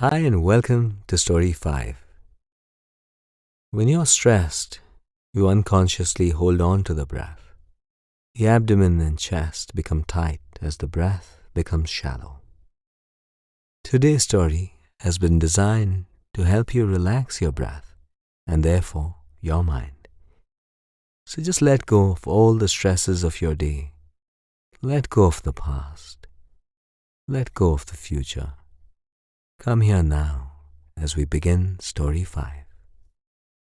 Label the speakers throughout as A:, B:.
A: Hi and welcome to Story 5. When you're stressed, you unconsciously hold on to the breath. The abdomen and chest become tight as the breath becomes shallow. Today's story has been designed to help you relax your breath and therefore your mind. So just let go of all the stresses of your day. Let go of the past. Let go of the future. Come here now as we begin Story 5.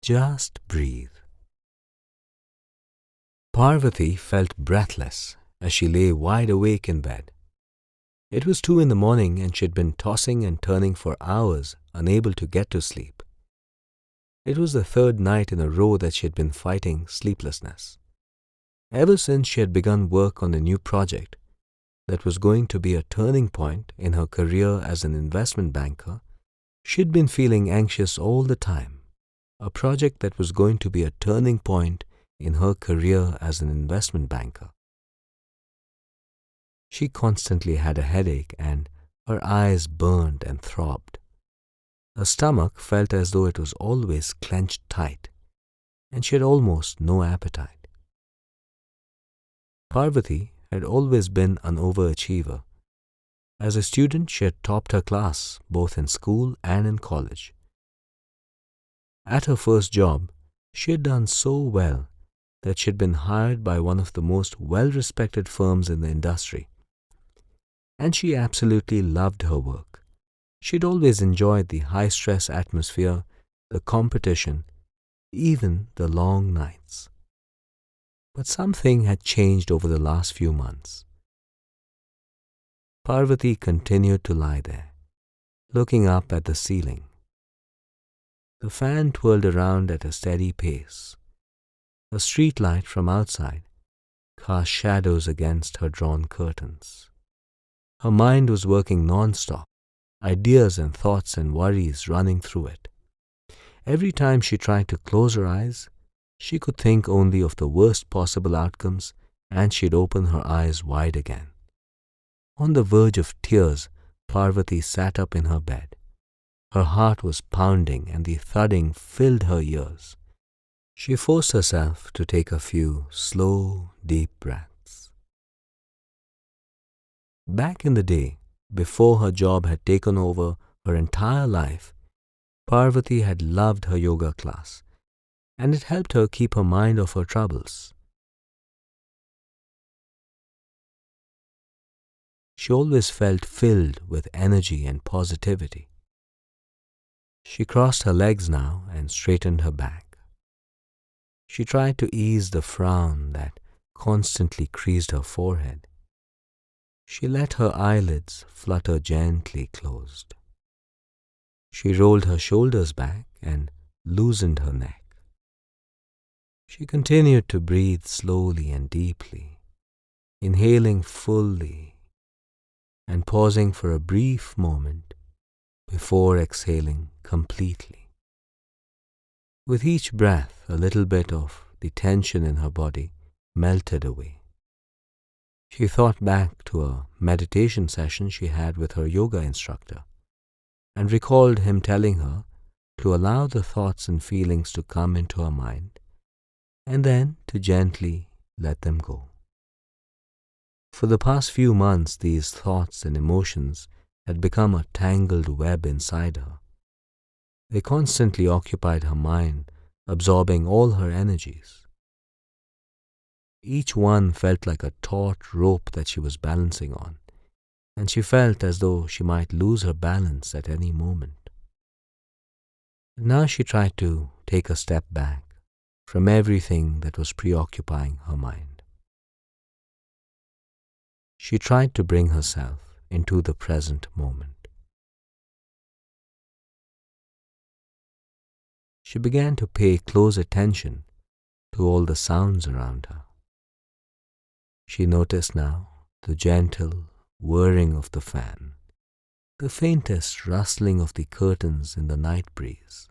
A: Just breathe. Parvati felt breathless as she lay wide awake in bed. It was 2 in the morning and she had been tossing and turning for hours, unable to get to sleep. It was the 3rd night in a row that she had been fighting sleeplessness. Ever since she had begun work on a new project that was going to be a turning point in her career as an investment banker, she had been feeling anxious all the time. A project that was going to be a turning point in her career as an investment banker. She constantly had a headache and her eyes burned and throbbed. Her stomach felt as though it was always clenched tight, and she had almost no appetite. Parvati had always been an overachiever. As a student, she had topped her class both in school and in college. At her first job, she had done so well that she had been hired by one of the most well-respected firms in the industry. And she absolutely loved her work. She'd always enjoyed the high-stress atmosphere, the competition, even the long nights. But something had changed over the last few months. Parvati continued to lie there, looking up at the ceiling. The fan twirled around at a steady pace. A street light from outside cast shadows against her drawn curtains. Her mind was working non-stop, ideas and thoughts and worries running through it. Every time she tried to close her eyes, she could think only of the worst possible outcomes, and she'd open her eyes wide again. On the verge of tears, Parvati sat up in her bed. Her heart was pounding and the thudding filled her ears. She forced herself to take a few slow, deep breaths. Back in the day, before her job had taken over her entire life, Parvati had loved her yoga class, and it helped her keep her mind off her troubles. She always felt filled with energy and positivity. She crossed her legs now and straightened her back. She tried to ease the frown that constantly creased her forehead. She let her eyelids flutter gently closed. She rolled her shoulders back and loosened her neck. She continued to breathe slowly and deeply, inhaling fully and pausing for a brief moment before exhaling completely. With each breath, a little bit of the tension in her body melted away. She thought back to a meditation session she had with her yoga instructor and recalled him telling her to allow the thoughts and feelings to come into her mind and then to gently let them go. For the past few months, these thoughts and emotions had become a tangled web inside her. They constantly occupied her mind, absorbing all her energies. Each one felt like a taut rope that she was balancing on, and she felt as though she might lose her balance at any moment. Now she tried to take a step back from everything that was preoccupying her mind. She tried to bring herself into the present moment. She began to pay close attention to all the sounds around her. She noticed now the gentle whirring of the fan, the faintest rustling of the curtains in the night breeze.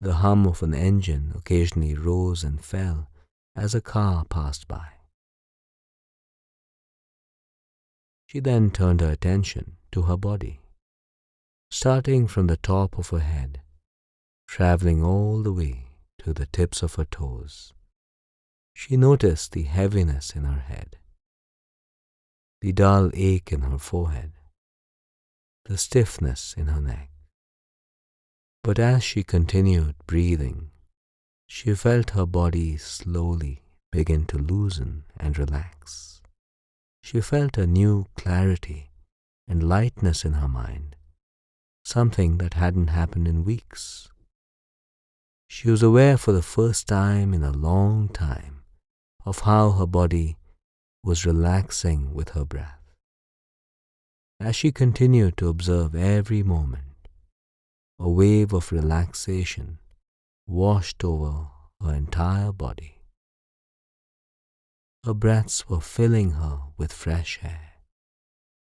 A: The hum of an engine occasionally rose and fell as a car passed by. She then turned her attention to her body. starting from the top of her head, traveling all the way to the tips of her toes. She noticed the heaviness in her head, the dull ache in her forehead, the stiffness in her neck. But as she continued breathing, she felt her body slowly begin to loosen and relax. She felt a new clarity and lightness in her mind, something that hadn't happened in weeks. She was aware for the first time in a long time of how her body was relaxing with her breath. As she continued to observe every moment, a wave of relaxation washed over her entire body. Her breaths were filling her with fresh air,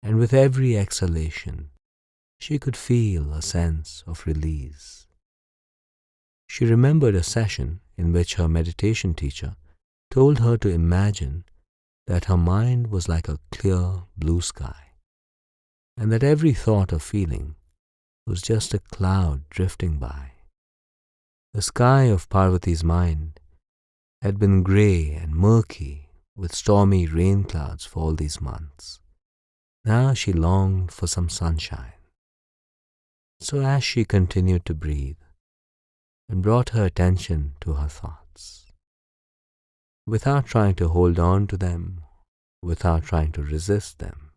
A: and with every exhalation, she could feel a sense of release. She remembered a session in which her meditation teacher told her to imagine that her mind was like a clear blue sky, and that every thought or feeling was just a cloud drifting by. The sky of Parvati's mind had been grey and murky with stormy rain clouds for all these months. Now she longed for some sunshine. So as she continued to breathe and brought her attention to her thoughts, without trying to hold on to them, without trying to resist them,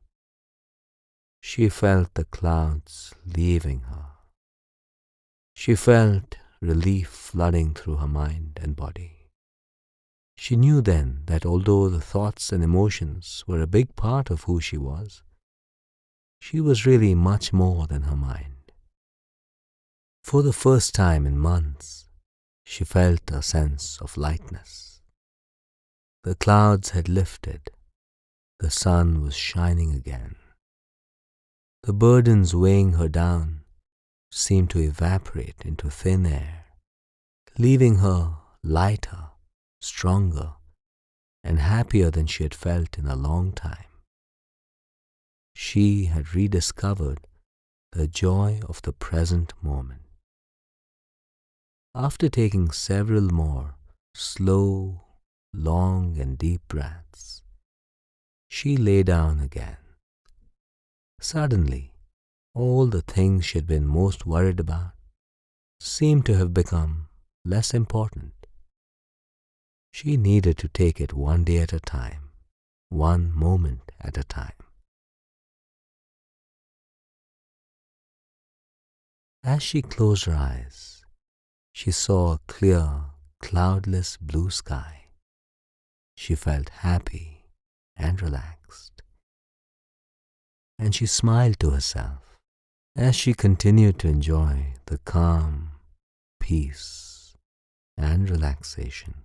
A: she felt the clouds leaving her. She felt relief flooding through her mind and body. She knew then that although the thoughts and emotions were a big part of who she was really much more than her mind. For the first time in months, she felt a sense of lightness. The clouds had lifted. The sun was shining again. The burdens weighing her down seemed to evaporate into thin air, leaving her lighter, stronger, and happier than she had felt in a long time. She had rediscovered the joy of the present moment. After taking several more slow, long, and deep breaths, she lay down again. Suddenly, all the things she had been most worried about seemed to have become less important. She needed to take it one day at a time, one moment at a time. As she closed her eyes, she saw a clear, cloudless blue sky. She felt happy and relaxed, and she smiled to herself as she continued to enjoy the calm, peace, and relaxation.